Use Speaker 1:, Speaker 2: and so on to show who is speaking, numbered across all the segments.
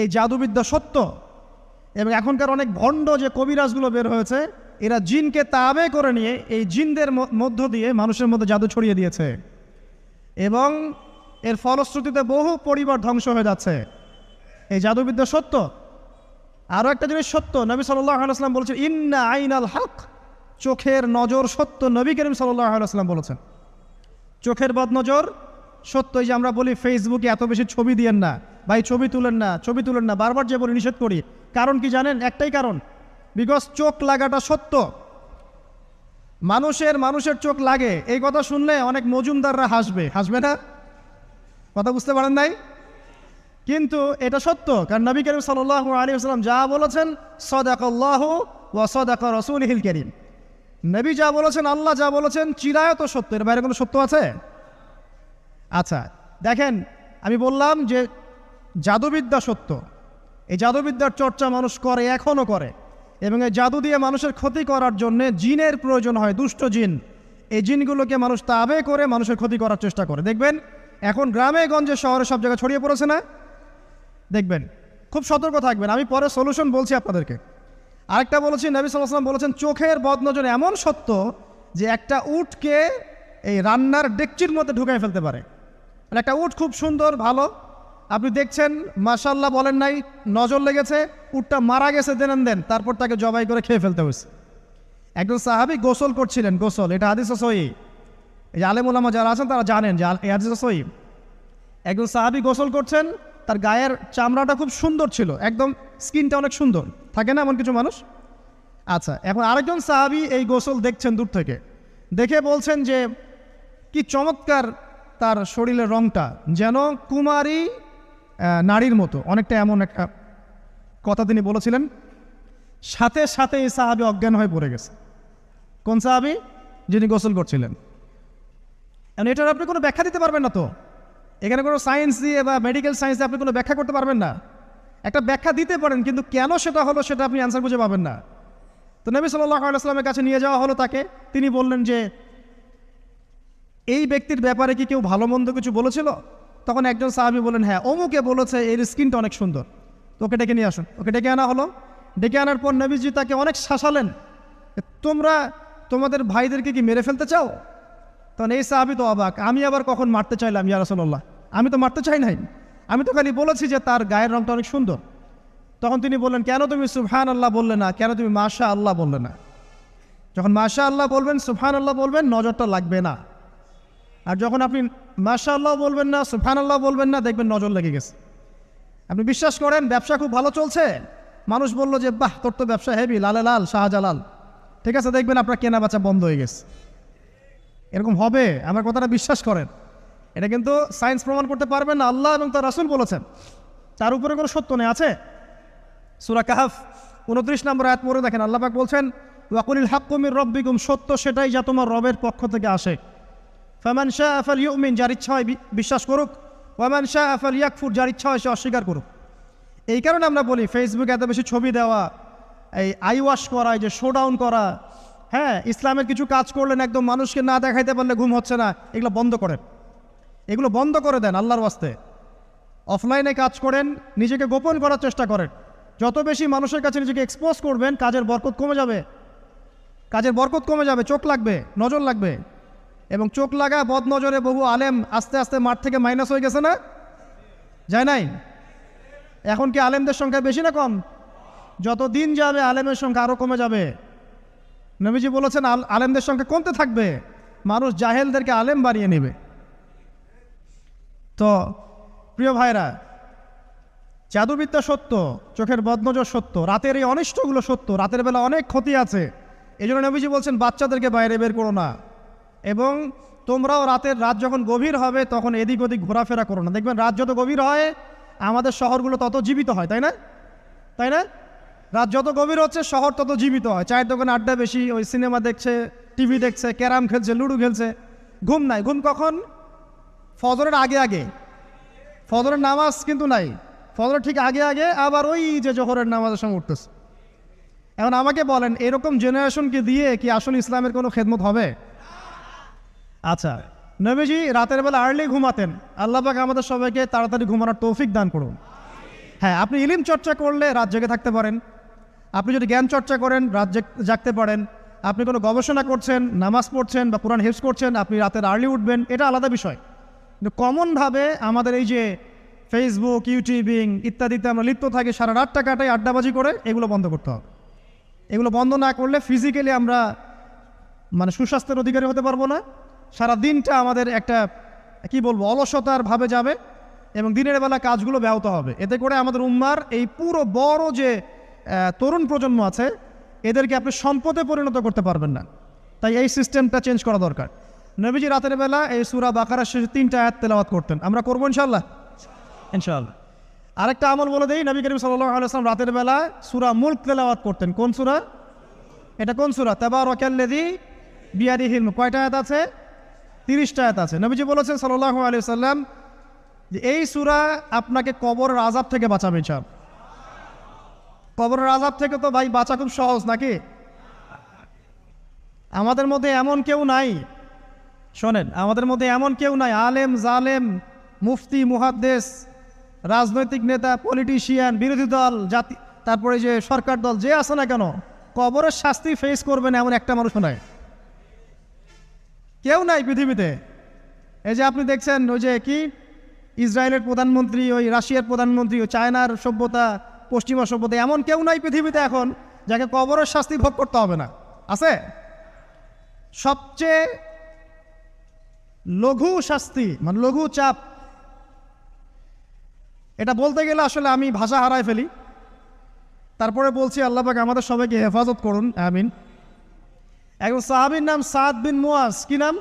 Speaker 1: এই জাদুবিদ্যা সত্য। এবং এখনকার অনেক ভণ্ড যে কবিরাজগুলো বের হয়েছে, এরা জিনকে তাবে করে নিয়ে এই জিনদের মধ্য দিয়ে মানুষের মধ্যে জাদু ছড়িয়ে দিয়েছে, এবং এর ফলশ্রুতিতে বহু পরিবার ধ্বংস হয়ে যাচ্ছে। এই জাদুবিদ্যা সত্য। আরও একটা জিনিস সত্য, নবী সাল্লাল্লাহু আলাইহি ওয়াসাল্লাম বলেছেন ইন্না আইনাল হক, চোখের নজর সত্য। নবী করিম সাল্লাল্লাহু আলাইহি ওয়াসাল্লাম বলেছেন চোখের বদনজর সত্য। এই যে আমরা বলি ফেসবুকে এত বেশি ছবি দিয়েন না ভাই, ছবি তুলেন না, ছবি তুলেন না, বারবার যে বলি নিষেধ করি, কারণ কি জানেন? একটাই কারণ, বিকজ চোখ লাগাটা সত্য। মানুষের চোখ লাগে, এই কথা শুনলে অনেক মজুমদাররা হাসবে না? কথা বুঝতে পারেন নাই? কিন্তু এটা সত্য, কারণ নবী করিম সাল্লাল্লাহু আলাইহি ওয়াসাল্লাম যা বলেছেন সাদাকাল্লাহু ওয়া সাদাকা রাসূলুহুল কারীম, নবী যা বলেছেন, আল্লাহ যা বলেছেন চিরায়ত সত্য। এর বাইরে কোনো সত্য আছে? আচ্ছা দেখেন, আমি বললাম যে জাদুবিদ্যা সত্য। এই জাদুবিদ্যার চর্চা মানুষ করে, এখনও করে, এবং এই জাদু দিয়ে মানুষের ক্ষতি করার জন্যে জিনের প্রয়োজন হয়, দুষ্ট জিন। এই জিনগুলোকে মানুষ তাবে করে মানুষের ক্ষতি করার চেষ্টা করে। দেখবেন এখন গ্রামে গঞ্জে শহরে সব জায়গায় ছড়িয়ে পড়েছে না? দেখবেন, খুব সতর্ক থাকবেন। আমি পরে সলিউশন বলছি আপনাদেরকে। আরেকটা বলেছি, নবী সাল্লাল্লাহু আলাইহি ওয়াসাল্লাম বলেছেন চোখের বদনজর এমন সত্য যে একটা উটকে এই রান্নার ডেকচির মধ্যে ঢুকাই ফেলতে পারে। মানে একটা উট খুব সুন্দর ভালো, আপনি দেখছেন মাশাআল্লাহ বলেন নাই, নজর লেগেছে, উটটা মারা গেছে, দেন তারপর তাকে জবাই করে খেয়ে ফেলতে হয়েছে। একজন সাহাবী গোসল করছিলেন, গোসল, এটা হাদিস সহিহ। এই যে আলেম ওলামা যারা আছেন তারা জানেন যে এই হাদিস সহিহ। একজন সাহাবী গোসল করছেন, তার গায়ের চামড়াটা খুব সুন্দর ছিল, একদম স্কিনটা অনেক সুন্দর, থাকে না এমন কিছু মানুষ? আচ্ছা, এখন আরেকজন সাহাবী এই গোসল দেখছেন দূর থেকে, দেখে বলছেন যে কি চমৎকার তার শরীরের রংটা, যেন কুমারী নারীর মতো, অনেকটা এমন একটা কথা তিনি বলেছিলেন। সাথে সাথে এই সাহাবী অজ্ঞান হয়ে পড়ে গেছে। কোন সাহাবী? যিনি গোসল করছিলেন। এখন এটার আপনি কোনো ব্যাখ্যা দিতে পারবেন না তো, এখানে কোনো সায়েন্স দিয়ে বা মেডিকেল সায়েন্স দিয়ে আপনি কোনো ব্যাখ্যা করতে পারবেন না। একটা ব্যাখ্যা দিতে পারেন, কিন্তু কেন সেটা হলো সেটা আপনি অ্যান্সার খুঁজে পাবেন না। তো নবী সাল্লাল্লাহু আলাইহি ওয়াসাল্লামের কাছে নিয়ে যাওয়া হলো তাকে। তিনি বললেন যে এই ব্যক্তির ব্যাপারে কি কেউ ভালো মন্দ কিছু বলেছিল? তখন একজন সাহাবী বলেন হ্যাঁ, অমুকে বলেছে এর স্কিনটা অনেক সুন্দর, তো ওকে ডেকে নিয়ে আসুন। ওকে ডেকে আনা হলো। ডেকে আনার পর নবীজি তাকে অনেক শাসালেন, তোমরা তোমাদের ভাইদেরকে কি মেরে ফেলতে চাও? তখন এই সাহাবী তো অবাক, আমি আবার কখন মারতে চাইলাম ইয়া রাসূলুল্লাহ? আমি তো মারতে চাই নাই, আমি তো খালি বলেছি যে তার গায়ের রংটা অনেক সুন্দর। তখন তিনি বললেন কেন তুমি সুবহানাল্লাহ বললে না, কেন তুমি মাশাআল্লাহ বললে না? যখন মাশাআল্লাহ বলবেন, সুবহানাল্লাহ বলবেন, নজরটা লাগবে না। আর যখন আপনি মাশাআল্লাহ বলবেন না, সুবহানাল্লাহ বলবেন না, দেখবেন নজর লেগে গেছে। আপনি বিশ্বাস করেন ব্যবসা খুব ভালো চলছে, মানুষ বলল যে বাহ তোর তো ব্যবসা হেভি, লালে লাল শাহজালাল, ঠিক আছে, দেখবেন আপনার কেনা বেচা বন্ধ হয়ে গেছে। এরকম হবে, আমার কথাটা বিশ্বাস করেন। এটা কিন্তু সায়েন্স প্রমাণ করতে পারবেন না, আল্লাহ এবং তার রাসূল বলেছেন, তার উপরে কোনো সত্য নেই। আছে সূরা কাহফ 29 নম্বর আয়াত পড়ে দেখেন, আল্লাহ পাক বলছেন ওয়াকুলিল হাক্কু মির রাব্বিকুম, সত্য সেটাই যা তোমার রবের পক্ষ থেকে আসে। ফামান শাআ ফালইউমিন, যার ইচ্ছা হয় বিশ্বাস করুক, ওয়ামান শাআ ফালইয়াকফুর, যার ইচ্ছা হয় সে অস্বীকার করুক। এই কারণে আমরা বলি ফেসবুকে এত বেশি ছবি দেওয়া, এই আই ওয়াশ করা, এই যে শোডাউন করা, হ্যাঁ ইসলামের কিছু কাজ করলেন একদম মানুষকে না দেখাইতে পারলে ঘুম হচ্ছে না, এগুলো বন্ধ করেন, এগুলো বন্ধ করে দেন আল্লাহর ওয়াস্তে। অফলাইনে কাজ করেন, নিজেকে গোপন করার চেষ্টা করেন। যত বেশি মানুষের কাছে নিজেকে এক্সপোজ করবেন, কাজের বরকত কমে যাবে, কাজের বরকত কমে যাবে, চোখ লাগবে, নজর লাগবে। এবং চোখ লাগা বদ নজরে বহু আলেম আস্তে আস্তে মাঠ থেকে মাইনাস হয়ে গেছে না? যায় নাই? এখন কি আলেমদের সংখ্যা বেশি না কম? যত দিন যাবে আলেমের সংখ্যা আরও কমে যাবে। নবীজি বলেছেন আলেমদের সংখ্যা কমতে থাকবে, মানুষ জাহেলদেরকে আলেম বানিয়ে নেবে। তো প্রিয় ভাইরা, জাদুবিদ্যা সত্য, চোখের বদনজর সত্য, রাতের এই অনিষ্টগুলো সত্য, রাতের বেলা অনেক ক্ষতি আছে। এই জন্য নবীজি বলছেন বাচ্চাদেরকে বাইরে বের করো না, এবং তোমরাও রাত যখন গভীর হবে তখন এদিক ওদিক ঘোরাফেরা করো না। দেখবেন রাত যত গভীর হয় আমাদের শহরগুলো তত জীবিত হয়, তাই না? তাই না? রাত যত গভীর হচ্ছে শহর তত জীবিত হয়। চায়ের দোকানে আড্ডা বেশি, ওই সিনেমা দেখছে, টিভি দেখছে, ক্যারাম খেলছে, লুডো খেলছে, ঘুম নাই। ঘুম কখন? ফজরের আগে আগে। ফজরের নামাজ কিন্তু নাই, ফজরের ঠিক আগে আগে, আবার ওই যে জোহরের নামাজের সঙ্গে উঠতেছে। এখন আমাকে বলেন এরকম জেনারেশনকে দিয়ে কি আসলে ইসলামের কোনো খেদমত হবে? আচ্ছা, নবীজি রাতের বেলা আর্লি ঘুমাতেন, আল্লাহ পাক আমাদের সবাইকে তাড়াতাড়ি ঘুমানোর তৌফিক দান করুন। হ্যাঁ, আপনি ইলিম চর্চা করলে রাত জেগে থাকতে পারেন, আপনি যদি জ্ঞান চর্চা করেন রাত জাগতে পারেন, আপনি কোনো গবেষণা করছেন, নামাজ পড়ছেন বা কোরআন হিফজ করছেন, আপনি রাতের আর্লি উঠবেন, এটা আলাদা বিষয়। কিন্তু কমনভাবে আমাদের এই যে ফেসবুক, ইউটিউবিং ইত্যাদিতে আমরা লিপ্ত থাকি, সারা রাতটা কাটাই আড্ডাবাজি করে, এগুলো বন্ধ করতে হবে। এগুলো বন্ধ না করলে ফিজিক্যালি আমরা মানে সুস্বাস্থ্যের অধিকারী হতে পারবো না, সারা দিনটা আমাদের একটা কি বলবো অলসতার ভাবে যাবে এবং দিনের বেলা কাজগুলো ব্যাহত হবে। এতে করে আমাদের উম্মার এই পুরো বড় যে তরুণ প্রজন্ম আছে এদেরকে আপনি সম্পদে পরিণত করতে পারবেন না। তাই এই সিস্টেমটা চেঞ্জ করা দরকার। নবীজি রাতের বেলা এই সূরা বাকারার শেষে 3টা আয়াত তেলাওয়াত করতেন, আমরা করবো ইনশাআল্লাহ। ইনশাআল্লাহ আরেকটা আমল বলে দিই, নবী করিম সাল্লাল্লাহু আলাইহি ওয়াসাল্লাম রাতের বেলা সূরা মুলক তেলাওয়াত করতেন। কোন সূরা এটা? কোন সূরা? তাবারাকাল্লাযী বিয়াদিহিল মুলক। কয়টা আয়াত আছে? 30টা আয়াত আছে। নবীজি বলেছেন সাল্লাল্লাহু আলাইহি ওয়াসাল্লাম যে এই সূরা আপনাকে কবরের আযাব থেকে বাঁচাবে। ইনশাআল্লাহ কবরের আযাব থেকে তো ভাই বাঁচা খুব সহজ নাকি? আমাদের মধ্যে এমন কেউ নাই, শোনেন, আমাদের মধ্যে এমন কেউ নাই আলেম জালেম মুফতি মুহাদ্দিস রাজনৈতিক নেতা পলিটিশিয়ান বিরোধী দল জাতি তারপরে যে সরকার দল যে আছে না কেন, কবরের শাস্তি ফেস করবেন এমন একটা মানুষ নাই, কেউ নাই পৃথিবীতে। এই যে আপনি দেখছেন ওই যে কি ইসরায়েলের প্রধানমন্ত্রী, ওই রাশিয়ার প্রধানমন্ত্রী, ওই চায়নার সভ্যতা, পশ্চিমা সভ্যতা, এমন কেউ নাই পৃথিবীতে এখন যাকে কবরের শাস্তি ভোগ করতে হবে না। আছে? সবচেয়ে লঘু শাস্তি মানে লঘু চাপ, এটা বলতে গেলে আসলে আমি ভাষা হারায় ফেলি, তারপরে বলছি আল্লাহ পাক আমাদের সবাইকে হেফাজত করুন, আমিন। একজন সাহাবীর নাম সাদ বিন মুয়াজ। কি নাম?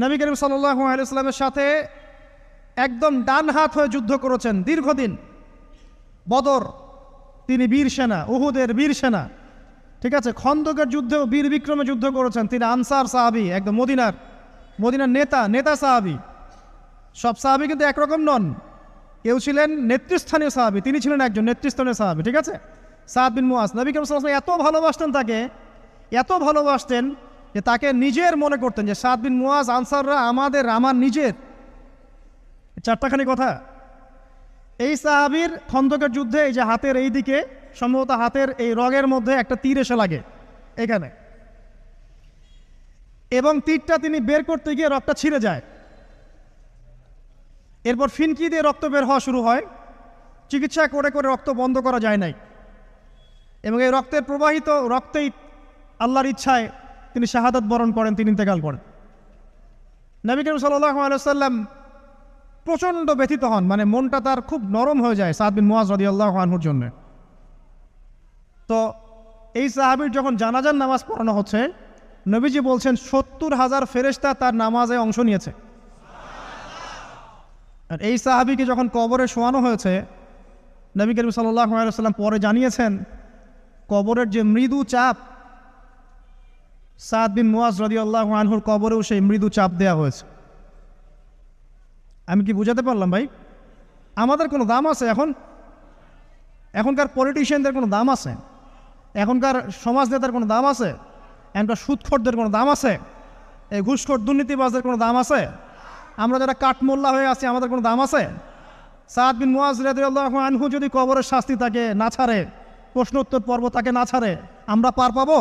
Speaker 1: নবী করিম সাল্লাল্লাহু আলাইহি ওয়াসাল্লামের সাথে একদম ডান হাত হয়ে যুদ্ধ করেছেন দীর্ঘদিন। বদর তিনি বীর সেনা, উহুদের বীর সেনা, ঠিক আছে, খন্দকের যুদ্ধেও বীর বিক্রমে যুদ্ধ করেছেন। তিনি আনসার সাহাবী, একদম মদিনার নেতা সাহাবী। সব সাহাবী কিন্তু একরকম নন, কেউ ছিলেন নেতৃস্থানীয় সাহাবী, তিনি ছিলেন একজন নেতৃস্থানীয় সাহাবী, ঠিক আছে, সাদ বিন মুয়াজ। নবী করিম সাল্লাল্লাহু আলাইহি ওয়াসাল্লাম এত ভালোবাসতেন তাকে, এত ভালোবাসতেন যে তাকে নিজের মনে করতেন যে সাদ বিন মুয়াজ আনসাররা আমার নিজের। 4টাখানি কথা। এই সাহাবীর খন্দকের যুদ্ধে এই যে হাতের এই দিকে সম্ভবত হাতের এই রগের মধ্যে একটা তীর এসে লাগে এখানে, এবং তীরটা তিনি বের করতে গিয়ে রক্তটা ছিঁড়ে যায়। এরপর ফিনকি দিয়ে রক্ত বের হওয়া শুরু হয়। চিকিৎসা করে করে রক্ত বন্ধ করা যায় নাই, এবং এই রক্তের প্রবাহিত রক্তেই আল্লাহর ইচ্ছায় তিনি শাহাদাত বরণ করেন, তিনি ইন্তেকাল করেন। নবী করিম সাল্লাল্লাহু আলাইহি ওয়াসাল্লাম প্রচণ্ড ব্যথিত হন, মানে মনটা তার খুব নরম হয়ে যায় সাদ বিন মুয়াজ রাদিয়াল্লাহু আনহুর জন্য। তো এই সাহাবীর যখন জানাজার নামাজ পড়ানো হচ্ছে, নবীজি বলছেন 70,000 ফেরেশতা তার নামাজে অংশ নিয়েছে। আর এই সাহাবীকে যখন কবরে শোয়ানো হয়েছে, নবী করিম সাল্লাল্লাহু আলাইহি ওয়াসাল্লাম পরে জানিয়েছেন কবরের যে মৃদু চাপ, সাদ বিন মুয়াজ রাদিয়াল্লাহু আনহুর কবরেও সেই মৃদু চাপ দেওয়া হয়েছে। আমি কি বুঝাতে পারলাম ভাই? আমাদের কোনো দাম আছে এখনকার পলিটিশিয়ানদের কোনো দাম আছে? এখনকার সমাজ নেতার কোনো দাম আছে? এখনকার সুদখোরদের কোনো দাম আছে? এই ঘুষখোর দুর্নীতিবাজদের কোনো দাম আছে? আমরা যারা কাঠমোল্লা হয়ে আছি আমাদের কোনো দাম আছে? সাদ বিন মুয়াজ রাদিয়াল্লাহু আনহু যদি কবরের শাস্তি তাকে না ছাড়ে, প্রশ্নোত্তর পর্ব তাকে না ছাড়ে, আমরা পার পাবো?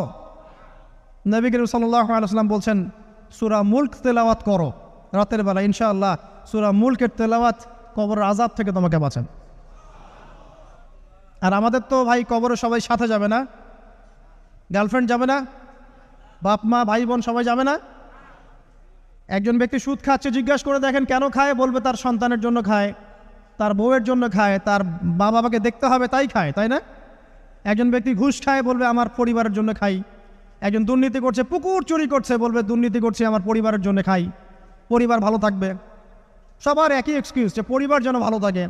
Speaker 1: নবী করিম সাল্লাল্লাহু আলাইহি ওয়াসাল্লাম বলছেন সূরা মুলক তেলাওয়াত করো রাতের বেলা, ইনশাআল্লাহ সূরা মুলকের তেলাওয়াত কবরের আযাব থেকে তোমাকে বাঁচান। আর আমাদের তো ভাই কবরে সবাই সাথে যাবে না, গার্লফ্রেন্ড যাবে না, বাপ মা ভাই বোন সবাই যাবে না। একজন ব্যক্তি সুদ খাচ্ছে, জিজ্ঞাসা করে দেখেন কেন খায়, বলবে তার সন্তানের জন্য খায়, তার বউয়ের জন্য খায়, তার মা বাবাকে দেখতে হবে তাই খায়, তাই না? একজন ব্যক্তি ঘুষ খায়, বলবে আমার পরিবারের জন্য খাই। একজন দুর্নীতি করছে, পুকুর চুরি করছে, বলবে দুর্নীতি করছে আমার পরিবারের জন্য খাই, পরিবার ভালো থাকবে। সবার একই এক্সকিউজ যে পরিবার যেন ভালো থাকে।